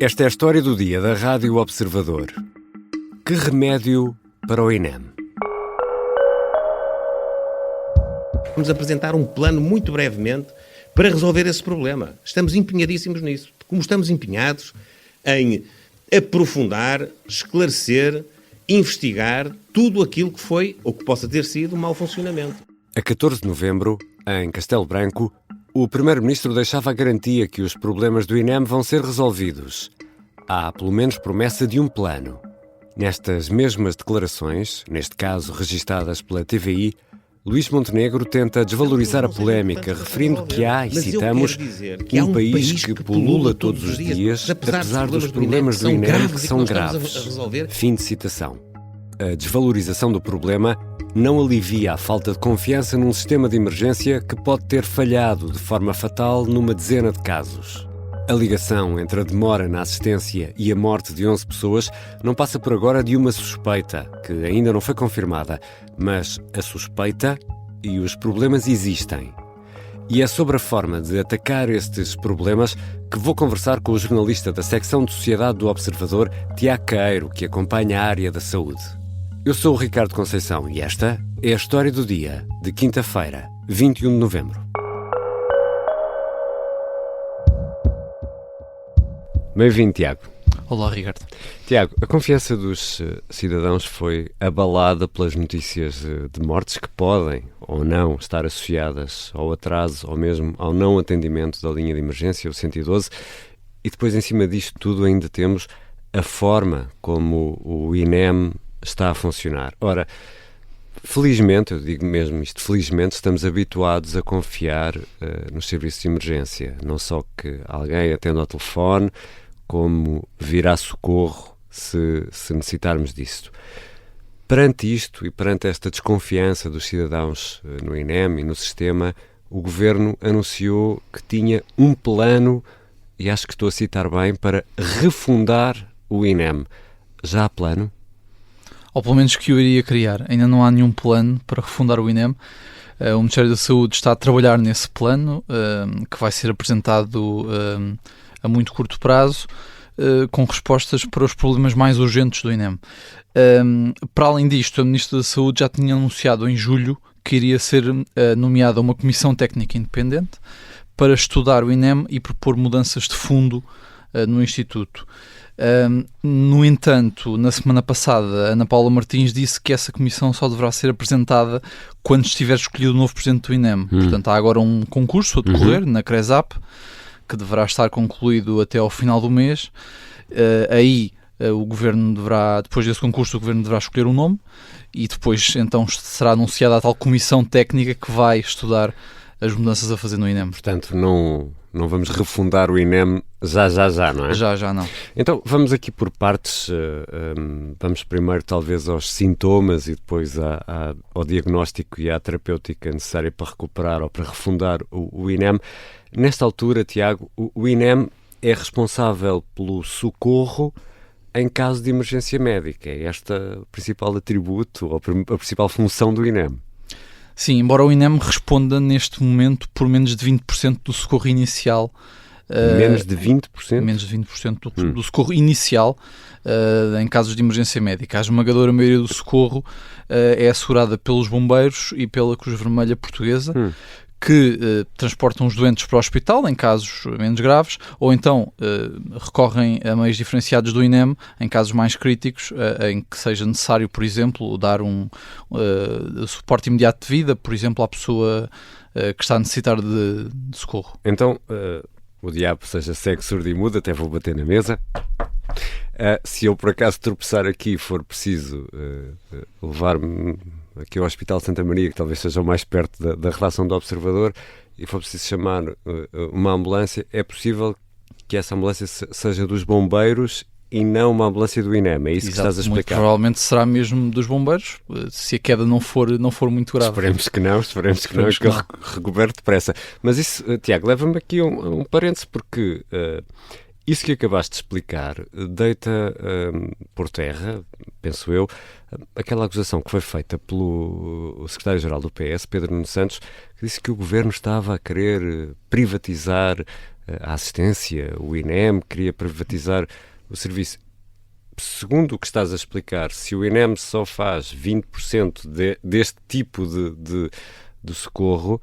Esta é a história do dia da Rádio Observador. Que remédio para o INEM? Vamos apresentar um plano muito brevemente para resolver esse problema. Estamos empenhadíssimos nisso. Como estamos empenhados em aprofundar, esclarecer, investigar tudo aquilo que foi ou que possa ter sido um mau funcionamento. A 14 de novembro, em Castelo Branco, o Primeiro-Ministro deixava a garantia que os problemas do INEM vão ser resolvidos. Há, pelo menos, promessa de um plano. Nestas mesmas declarações, neste caso registadas pela TVI, Luís Montenegro tenta desvalorizar a polémica, referindo que há, e citamos, um país que pulula todos os dias, apesar dos problemas do INEM que são graves. Fim de citação. A desvalorização do problema não alivia a falta de confiança num sistema de emergência que pode ter falhado de forma fatal numa dezena de casos. A ligação entre a demora na assistência e a morte de 11 pessoas não passa por agora de uma suspeita, que ainda não foi confirmada, mas a suspeita e os problemas existem. E é sobre a forma de atacar estes problemas que vou conversar com o jornalista da secção de Sociedade do Observador, Tiago Caeiro, que acompanha a área da saúde. Eu sou o Ricardo Conceição e esta é a história do dia de quinta-feira, 21 de novembro. Bem-vindo, Tiago. Olá, Ricardo. Tiago, a confiança dos cidadãos foi abalada pelas notícias de mortes que podem ou não estar associadas ao atraso ou mesmo ao não atendimento da linha de emergência, o 112, e depois, em cima disto tudo, ainda temos a forma como o INEM está a funcionar. Ora, felizmente, eu digo mesmo isto, felizmente estamos habituados a confiar nos serviços de emergência. Não só que alguém atenda ao telefone, como virá socorro se necessitarmos disso. Perante isto e perante esta desconfiança dos cidadãos no INEM e no sistema, o Governo anunciou que tinha um plano, e acho que estou a citar bem, para refundar o INEM. Já há plano? Ou pelo menos que eu iria criar. Ainda não há nenhum plano para refundar o INEM. O Ministério da Saúde está a trabalhar nesse plano, que vai ser apresentado a muito curto prazo, com respostas para os problemas mais urgentes do INEM. Para além disto, a Ministra da Saúde já tinha anunciado em julho que iria ser nomeada uma comissão técnica independente para estudar o INEM e propor mudanças de fundo no Instituto. No entanto, na semana passada, Ana Paula Martins disse que essa comissão só deverá ser apresentada quando estiver escolhido o novo presidente do INEM. Portanto, há agora um concurso a decorrer na CRESAP, que deverá estar concluído até ao final do mês. O Governo deverá, depois desse concurso, o Governo deverá escolher um nome e depois então será anunciada a tal comissão técnica que vai estudar as mudanças a fazer no INEM. Portanto, não vamos refundar o INEM já, não é? Já não. Então, vamos aqui por partes. Vamos primeiro, talvez, aos sintomas e depois ao diagnóstico e à terapêutica necessária para recuperar ou para refundar o INEM. Nesta altura, Tiago, o INEM é responsável pelo socorro em caso de emergência médica. É este o principal atributo ou a principal função do INEM. Sim, embora o INEM responda neste momento por menos de 20% do socorro inicial. Menos de 20%? Menos de 20% do socorro inicial em casos de emergência médica. A esmagadora maioria do socorro é assegurada pelos bombeiros e pela Cruz Vermelha Portuguesa, que transportam os doentes para o hospital em casos menos graves, ou então recorrem a meios diferenciados do INEM em casos mais críticos, em que seja necessário, por exemplo, dar um suporte imediato de vida, por exemplo, à pessoa que está a necessitar de socorro. Então, o diabo seja cego, surdo e mudo, até vou bater na mesa. Se eu por acaso tropeçar aqui e for preciso levar-me aqui ao Hospital Santa Maria, que talvez seja o mais perto da redação do Observador, e for preciso chamar uma ambulância, é possível que essa ambulância seja dos bombeiros e não uma ambulância do INEM, é isso que estás a explicar? Muito provavelmente será mesmo dos bombeiros, se a queda não for muito grave. Esperemos que não, e que eu recupere depressa. Mas isso, Tiago, leva-me aqui a um parêntese, porque isso que acabaste de explicar deita por terra, penso eu, aquela acusação que foi feita pelo secretário-geral do PS, Pedro Nuno Santos, que disse que o Governo estava a querer privatizar a assistência, o INEM queria privatizar o serviço. Segundo o que estás a explicar, se o INEM só faz 20% deste tipo de socorro,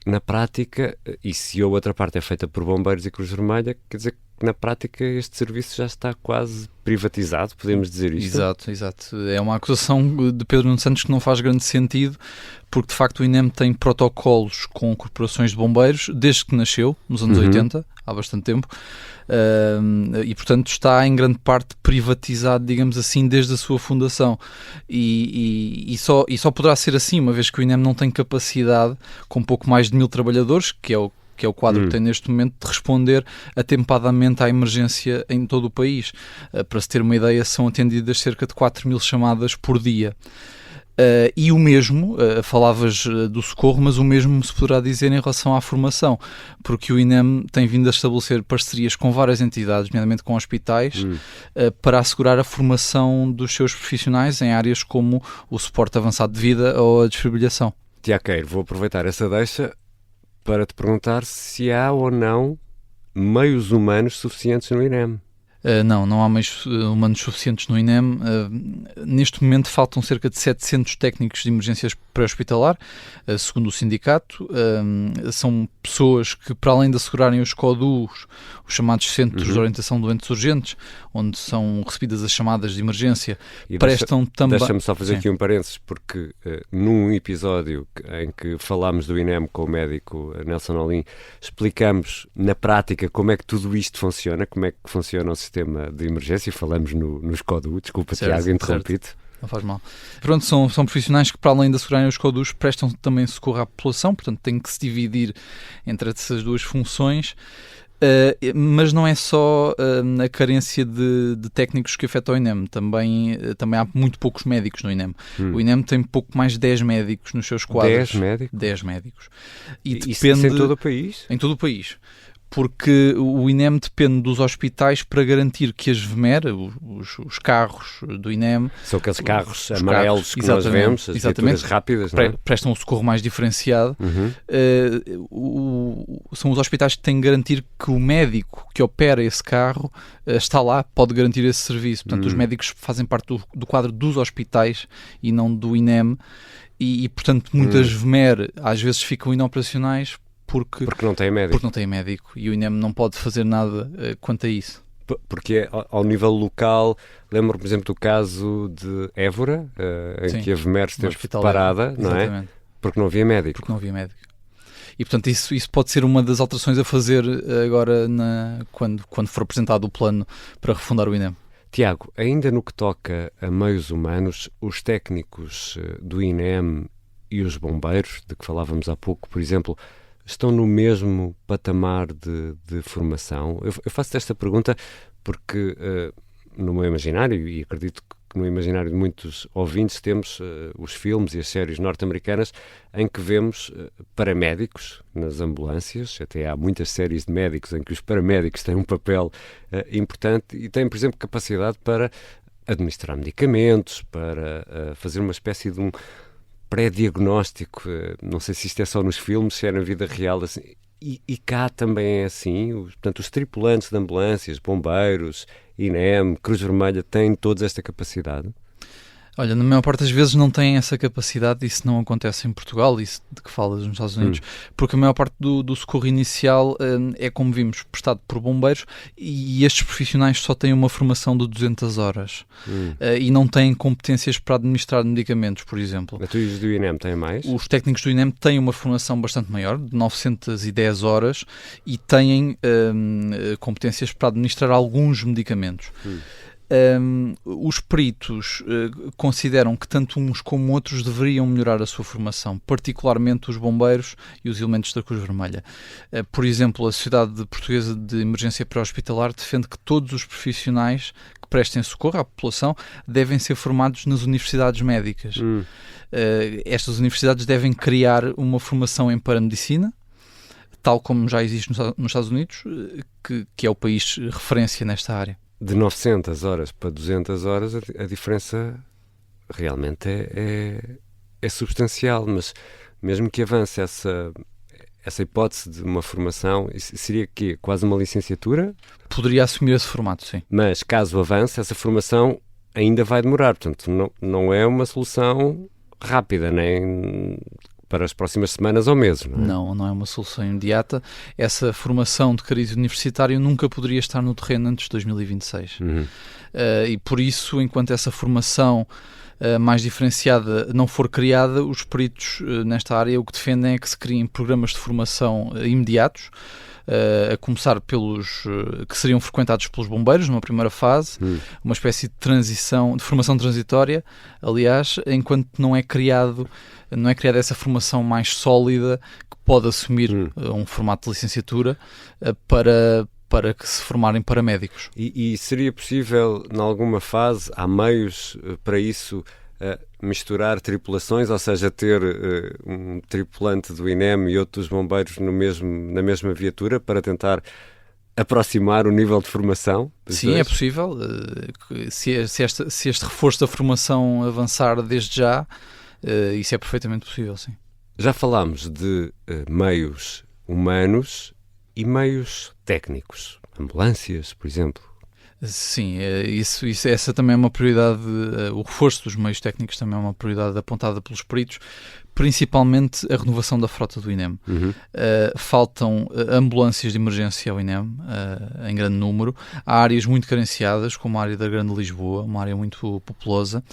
na prática, e se a outra parte é feita por bombeiros e Cruz Vermelha, quer dizer que na prática este serviço já está quase privatizado, podemos dizer isto? Exato. É uma acusação de Pedro Nuno Santos que não faz grande sentido, porque de facto o INEM tem protocolos com corporações de bombeiros desde que nasceu, nos anos 80, há bastante tempo, e portanto está em grande parte privatizado, digamos assim, desde a sua fundação, e só poderá ser assim, uma vez que o INEM não tem capacidade, com pouco mais de 1000 trabalhadores, que é o quadro que tem neste momento, de responder atempadamente à emergência em todo o país. Para se ter uma ideia, são atendidas cerca de 4000 chamadas por dia. E o mesmo, falavas do socorro, mas o mesmo se poderá dizer em relação à formação, porque o INEM tem vindo a estabelecer parcerias com várias entidades, nomeadamente com hospitais, para assegurar a formação dos seus profissionais em áreas como o suporte avançado de vida ou a desfibrilação. Tiago Queiro, vou aproveitar essa deixa para te perguntar se há ou não meios humanos suficientes no INEM. Não há meios humanos suficientes no INEM. Neste momento faltam cerca de 700 técnicos de emergências pré-hospitalar, segundo o sindicato. São pessoas que, para além de assegurarem os CODUs, os chamados Centros de Orientação de Doentes Urgentes, onde são recebidas as chamadas de emergência, prestam também... Deixa-me só fazer aqui um parênteses, porque num episódio em que falámos do INEM com o médico Nelson Olim, explicamos na prática como é que tudo isto funciona, como é que funciona o sistema de emergência, falamos nos CODU, desculpa, Tiago, interrompi-te. Não faz mal. Pronto, são profissionais que, para além de assegurarem os CODUs, prestam também socorro à população, portanto tem que se dividir entre essas duas funções. Mas não é só a carência de técnicos que afeta o INEM, também há muito poucos médicos no INEM. O INEM tem pouco mais de 10 médicos nos seus quadros. 10 médicos? 10 médicos. E depende... Isso em todo o país? Em todo o país. Porque o INEM depende dos hospitais para garantir que as VMER, os carros do INEM... São aqueles carros amarelos que nós vemos, as viaturas rápidas, não é? Prestam um socorro mais diferenciado. São os hospitais que têm que garantir que o médico que opera esse carro está lá, pode garantir esse serviço. Portanto, os médicos fazem parte do quadro dos hospitais e não do INEM. E portanto, muitas VMER às vezes ficam inoperacionais porque não tem médico. Porque não tem médico e o INEM não pode fazer nada quanto a isso. Porque ao nível local, lembro-me, por exemplo, do caso de Évora, em que a VMER esteve parada, não é? Porque não havia médico. E, portanto, isso pode ser uma das alterações a fazer agora quando for apresentado o plano para refundar o INEM. Tiago, ainda no que toca a meios humanos, os técnicos do INEM e os bombeiros, de que falávamos há pouco, por exemplo, estão no mesmo patamar de formação? Eu faço-te esta pergunta porque no meu imaginário, e acredito que no imaginário de muitos ouvintes, temos os filmes e as séries norte-americanas em que vemos paramédicos nas ambulâncias. Até há muitas séries de médicos em que os paramédicos têm um papel importante e têm, por exemplo, capacidade para administrar medicamentos, para fazer uma espécie de um pré-diagnóstico. Não sei se isto é só nos filmes, se é na vida real assim. E cá também é assim. Portanto, os tripulantes de ambulâncias, bombeiros, INEM, Cruz Vermelha, têm todos esta capacidade? Olha, na maior parte das vezes não têm essa capacidade, isso não acontece em Portugal, isso de que falas nos Estados Unidos, porque a maior parte do socorro inicial é, como vimos, prestado por bombeiros e estes profissionais só têm uma formação de 200 horas e não têm competências para administrar medicamentos, por exemplo. Mas os do INEM têm mais? Os técnicos do INEM têm uma formação bastante maior, de 910 horas, e têm competências para administrar alguns medicamentos. Os peritos consideram que tanto uns como outros deveriam melhorar a sua formação, particularmente os bombeiros e os elementos da Cruz Vermelha. Por exemplo, a Sociedade Portuguesa de Emergência Pré-Hospitalar defende que todos os profissionais que prestem socorro à população devem ser formados nas universidades médicas. Estas universidades devem criar uma formação em paramedicina, tal como já existe nos Estados Unidos, que é o país referência nesta área. De 900 horas para 200 horas, a diferença realmente é substancial, mas mesmo que avance essa essa hipótese de uma formação, isso seria quê? Quase uma licenciatura? Poderia assumir esse formato, sim. Mas, caso avance, essa formação ainda vai demorar. Portanto, não é uma solução rápida, nem para as próximas semanas ou meses, não é? Não é uma solução imediata. Essa formação de cariz universitário nunca poderia estar no terreno antes de 2026. E por isso, enquanto essa formação mais diferenciada não for criada, os peritos nesta área o que defendem é que se criem programas de formação imediatos, a começar pelos que seriam frequentados pelos bombeiros numa primeira fase, uma espécie de transição, de formação transitória, aliás, enquanto não é criada essa formação mais sólida que pode assumir um formato de licenciatura para que se formarem paramédicos. E seria possível, em alguma fase, há meios para isso, misturar tripulações, ou seja, ter um tripulante do INEM e outro dos bombeiros na mesma viatura para tentar aproximar o nível de formação? Sim, dois? é possível. Se este reforço da formação avançar desde já, isso é perfeitamente possível, sim. Já falámos de meios humanos e meios técnicos, ambulâncias, por exemplo. Sim, essa também é uma prioridade, o reforço dos meios técnicos também é uma prioridade apontada pelos peritos, principalmente a renovação da frota do INEM. Faltam ambulâncias de emergência ao INEM, em grande número. Há áreas muito carenciadas, como a área da Grande Lisboa, uma área muito populosa,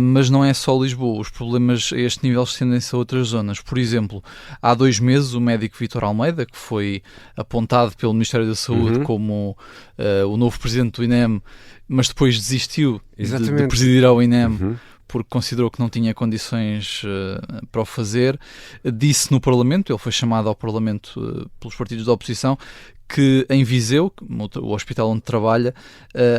mas não é só Lisboa. Os problemas a este nível estendem-se a outras zonas. Por exemplo, há 2 meses o médico Vítor Almeida, que foi apontado pelo Ministério da Saúde como o novo presidente do INEM, mas depois desistiu de presidir ao INEM, porque considerou que não tinha condições para o fazer, disse no Parlamento, ele foi chamado ao Parlamento pelos partidos da oposição, que em Viseu, o hospital onde trabalha,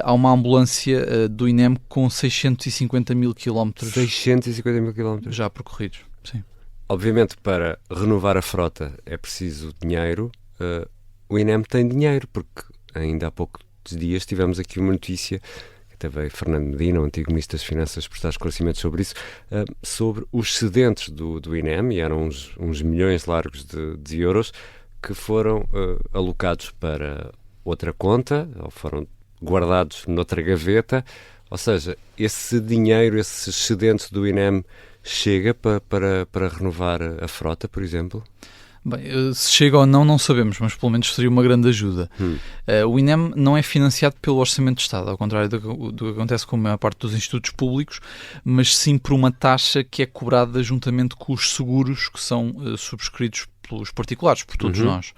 há uma ambulância do INEM com 650 mil quilómetros. 650 mil quilómetros? Já percorridos, sim. Obviamente, para renovar a frota é preciso dinheiro. O INEM tem dinheiro, porque ainda há poucos dias tivemos aqui uma notícia, até veio Fernando Medina, o antigo Ministro das Finanças, prestar esclarecimentos sobre isso, sobre os excedentes do INEM, e eram uns milhões largos de euros, que foram alocados para outra conta, ou foram guardados noutra gaveta. Ou seja, esse dinheiro, esse excedente do INEM chega para renovar a frota, por exemplo? Bem, se chega ou não sabemos, mas pelo menos seria uma grande ajuda. O INEM não é financiado pelo Orçamento de Estado, ao contrário do que acontece com a maior parte dos institutos públicos, mas sim por uma taxa que é cobrada juntamente com os seguros que são subscritos pelos particulares, por todos nós.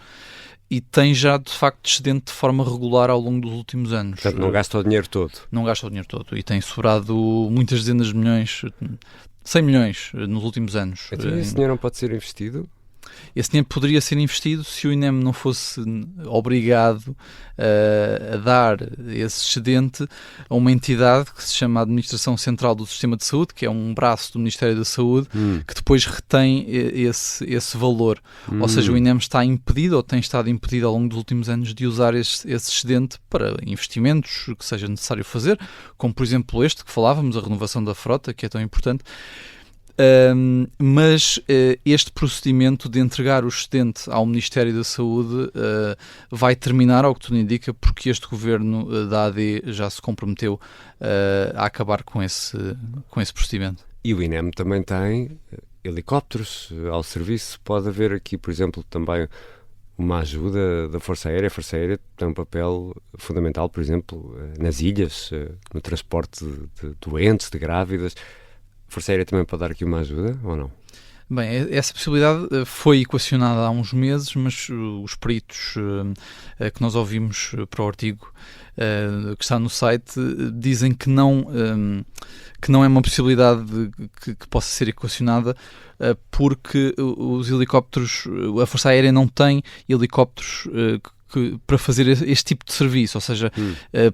E tem já, de facto, excedente de forma regular ao longo dos últimos anos. Portanto, não gasta o dinheiro todo. Não gasta o dinheiro todo. E tem sobrado muitas dezenas de milhões, 100 milhões nos últimos anos. Então, esse dinheiro não pode ser investido? Esse dinheiro poderia ser investido se o INEM não fosse obrigado a dar esse excedente a uma entidade que se chama Administração Central do Sistema de Saúde, que é um braço do Ministério da Saúde, que depois retém esse valor. Ou seja, o INEM está impedido, ou tem estado impedido ao longo dos últimos anos, de usar esse excedente para investimentos que seja necessário fazer, como por exemplo este que falávamos, a renovação da frota, que é tão importante. Mas este procedimento de entregar o excedente ao Ministério da Saúde vai terminar, ao que tudo indica, porque este governo da AD já se comprometeu a acabar com esse procedimento. E o INEM também tem helicópteros ao serviço. Pode haver aqui, por exemplo, também uma ajuda da Força Aérea. A Força Aérea tem um papel fundamental, por exemplo, nas ilhas, no transporte de doentes, de grávidas. A Força Aérea também pode dar aqui uma ajuda, ou não? Bem, essa possibilidade foi equacionada há uns meses, mas os peritos que nós ouvimos para o artigo que está no site dizem que não é uma possibilidade que possa ser equacionada porque os helicópteros, a Força Aérea não tem helicópteros para fazer este tipo de serviço, ou seja,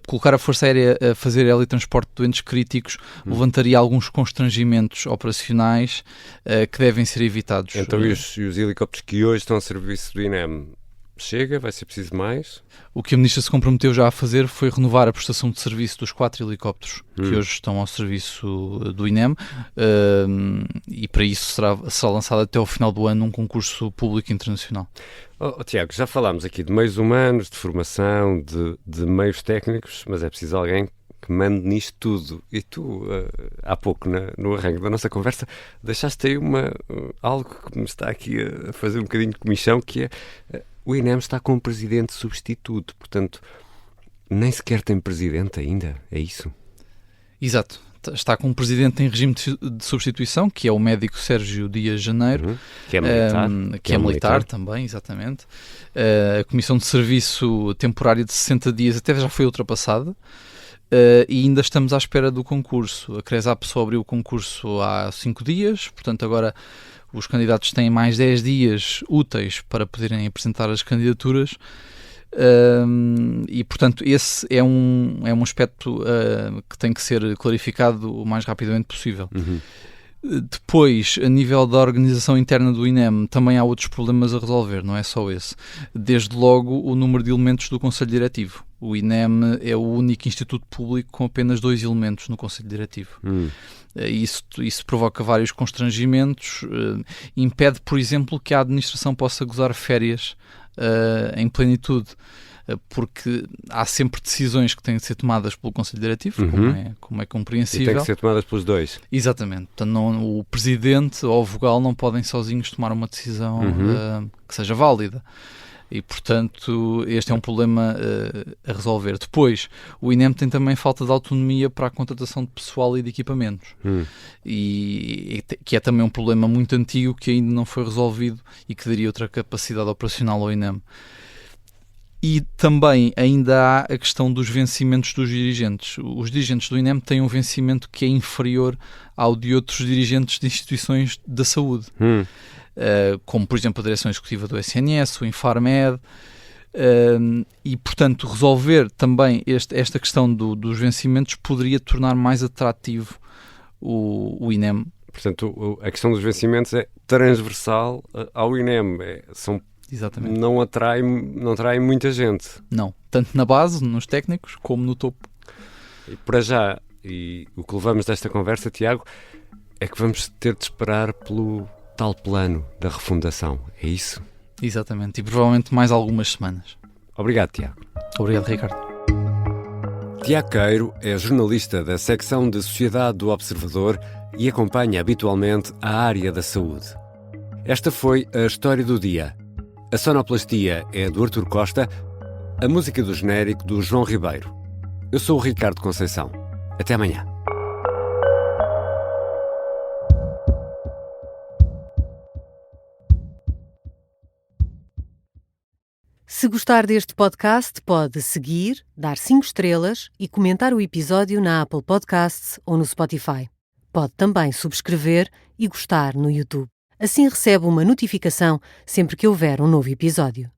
colocar a Força Aérea a fazer heletransporte de doentes críticos levantaria alguns constrangimentos operacionais que devem ser evitados. Então, e os helicópteros que hoje estão a serviço do INEM chega, vai ser preciso mais. O que a Ministra se comprometeu já a fazer foi renovar a prestação de serviço dos 4 helicópteros que hoje estão ao serviço do INEM, e para isso será lançado até ao final do ano um concurso público internacional. Tiago, já falámos aqui de meios humanos, de formação, de meios técnicos, mas é preciso alguém que mande nisto tudo. E tu, há pouco, no arranque da nossa conversa, deixaste aí algo que me está aqui a fazer um bocadinho de comichão, que é o INEM está com um presidente substituto, portanto, nem sequer tem presidente ainda, é isso? Exato. Está com um presidente em regime de substituição, que é o médico Sérgio Dias Janeiro, que é militar. Que é militar também, exatamente. A comissão de serviço temporária de 60 dias até já foi ultrapassada. E ainda estamos à espera do concurso. A CRESAP só abriu o concurso há 5 dias, portanto agora os candidatos têm mais 10 dias úteis para poderem apresentar as candidaturas, e portanto esse é um aspecto que tem que ser clarificado o mais rapidamente possível. Depois, a nível da organização interna do INEM, também há outros problemas a resolver, não é só esse. Desde logo, o número de elementos do Conselho Diretivo. O INEM é o único instituto público com apenas 2 elementos no Conselho Diretivo. Isso provoca vários constrangimentos, impede, por exemplo, que a administração possa gozar férias em plenitude, porque há sempre decisões que têm de ser tomadas pelo Conselho Diretivo, como é compreensível. E têm que ser tomadas pelos 2. Exatamente. Portanto, o Presidente ou o Vogal não podem sozinhos tomar uma decisão que seja válida. E, portanto, este é um problema a resolver. Depois, o INEM tem também falta de autonomia para a contratação de pessoal e de equipamentos. Que é também um problema muito antigo que ainda não foi resolvido e que daria outra capacidade operacional ao INEM. E também ainda há a questão dos vencimentos dos dirigentes. Os dirigentes do INEM têm um vencimento que é inferior ao de outros dirigentes de instituições da saúde. Como, por exemplo, a direção executiva do SNS, o Infarmed, e, portanto, resolver também esta questão dos vencimentos poderia tornar mais atrativo o INEM. Portanto, a questão dos vencimentos é transversal ao INEM. Exatamente. Não atrai muita gente. Não, tanto na base, nos técnicos, como no topo. E para já, e o que levamos desta conversa, Tiago, é que vamos ter de esperar pelo tal plano da refundação. É isso? Exatamente, e provavelmente mais algumas semanas. Obrigado, Tiago. Obrigado, Ricardo. Tiago Queiro é jornalista da secção de Sociedade do Observador e acompanha habitualmente a área da saúde. Esta foi a história do dia. A sonoplastia é do Artur Costa, a música do genérico do João Ribeiro. Eu sou o Ricardo Conceição. Até amanhã. Se gostar deste podcast, pode seguir, dar 5 estrelas e comentar o episódio na Apple Podcasts ou no Spotify. Pode também subscrever e gostar no YouTube. Assim recebe uma notificação sempre que houver um novo episódio.